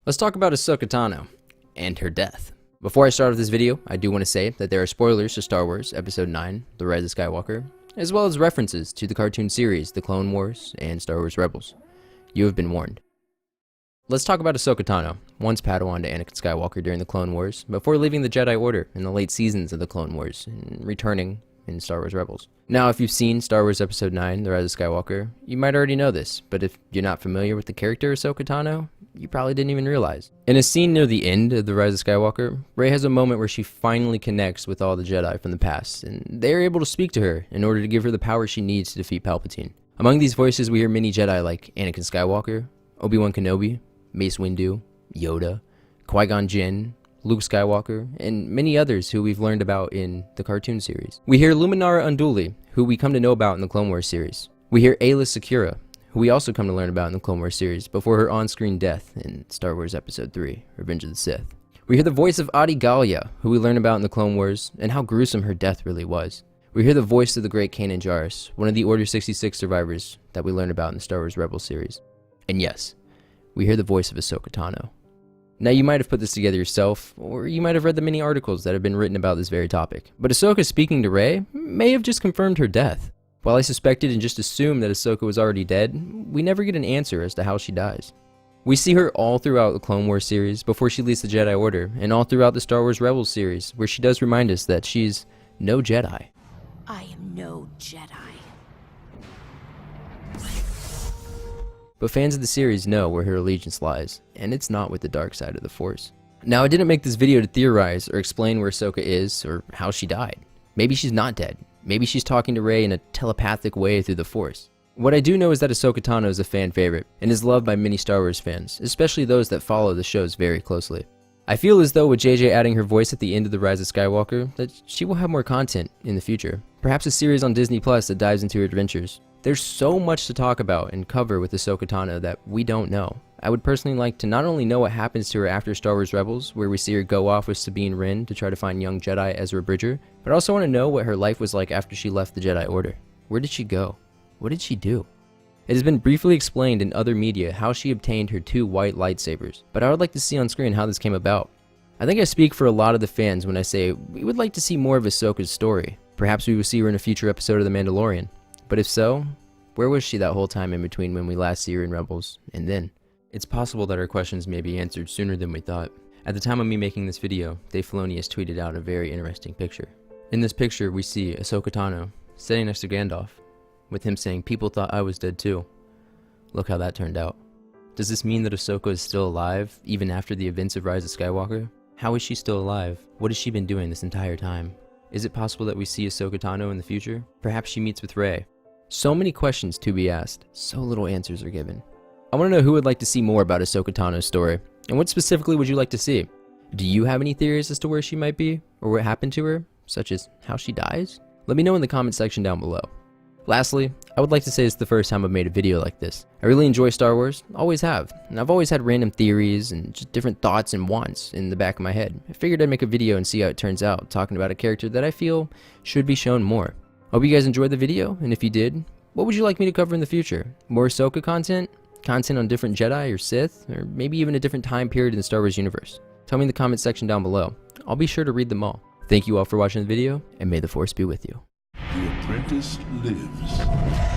Let's talk about AHSOKA Tano and her death. Before I start with this video, I do want to say that there are spoilers to Star Wars Episode 9, The Rise of Skywalker, as well as references to the cartoon series, The Clone Wars, and Star Wars Rebels. You have been warned. Let's talk about AHSOKA Tano, once Padawan to Anakin Skywalker during the Clone Wars, before leaving the Jedi Order in the late seasons of the Clone Wars, and returning in Star Wars Rebels. Now, if you've seen Star Wars Episode 9, The Rise of Skywalker, you might already know this, but if you're not familiar with the character AHSOKA Tano, you probably didn't even realize. In a scene near the end of The Rise of Skywalker, Rey has a moment where she finally connects with all the Jedi from the past, and they're able to speak to her in order to give her the power she needs to defeat Palpatine. Among these voices, we hear many Jedi like Anakin Skywalker, Obi-Wan Kenobi, Mace Windu, Yoda, Qui-Gon Jinn, Luke Skywalker, and many others who we've learned about in the cartoon series. We hear Luminara Unduli, who we come to know about in the Clone Wars series. We hear Aayla Secura, who we also come to learn about in the Clone Wars series before her on-screen death in Star Wars Episode 3, Revenge of the Sith. We hear the voice of Adi Gallia, who we learn about in the Clone Wars, and how gruesome her death really was. We hear the voice of the great Kanan Jarrus, one of the Order 66 survivors that we learn about in the Star Wars Rebels series. And yes, we hear the voice of AHSOKA Tano. Now, you might have put this together yourself, or you might have read the many articles that have been written about this very topic, but Ahsoka speaking to Rey may have just confirmed her death. While I suspected and just assumed that Ahsoka was already dead, we never get an answer as to how she dies. We see her all throughout the Clone Wars series before she leaves the Jedi Order, and all throughout the Star Wars Rebels series, where she does remind us that she's no Jedi. I am no Jedi. But fans of the series know where her allegiance lies, and it's not with the dark side of the Force. Now, I didn't make this video to theorize or explain where Ahsoka is or how she died. Maybe she's not dead. Maybe she's talking to Rey in a telepathic way through the Force. What I do know is that AHSOKA Tano is a fan favorite, and is loved by many Star Wars fans, especially those that follow the shows very closely. I feel as though with JJ adding her voice at the end of The Rise of Skywalker, that she will have more content in the future. Perhaps a series on Disney Plus that dives into her adventures. There's so much to talk about and cover with AHSOKA Tano that we don't know. I would personally like to not only know what happens to her after Star Wars Rebels, where we see her go off with Sabine Wren to try to find young Jedi Ezra Bridger, but I also want to know what her life was like after she left the Jedi Order. Where did she go? What did she do? It has been briefly explained in other media how she obtained her 2 white lightsabers, but I would like to see on screen how this came about. I think I speak for a lot of the fans when I say we would like to see more of Ahsoka's story. Perhaps we will see her in a future episode of The Mandalorian. But if so, where was she that whole time in between when we last see her in Rebels and then? It's possible that our questions may be answered sooner than we thought. At the time of me making this video, Dave Filoni has tweeted out a very interesting picture. In this picture, we see AHSOKA Tano sitting next to Gandalf, with him saying, "People thought I was dead too." Look how that turned out. Does this mean that Ahsoka is still alive, even after the events of Rise of Skywalker? How is she still alive? What has she been doing this entire time? Is it possible that we see AHSOKA Tano in the future? Perhaps she meets with Rey. So many questions to be asked, so little answers are given. I want to know who would like to see more about AHSOKA Tano's story, and what specifically would you like to see? Do you have any theories as to where she might be, or what happened to her, such as how she dies? Let me know in the comment section down below. Lastly, I would like to say it's the first time I've made a video like this. I really enjoy Star Wars, always have, and I've always had random theories and just different thoughts and wants in the back of my head. I figured I'd make a video and see how it turns out, talking about a character that I feel should be shown more. Hope you guys enjoyed the video, and if you did, what would you like me to cover in the future? More Ahsoka content? Content on different Jedi or Sith? Or maybe even a different time period in the Star Wars universe? Tell me in the comment section down below. I'll be sure to read them all. Thank you all for watching the video, and may the Force be with you. The apprentice lives.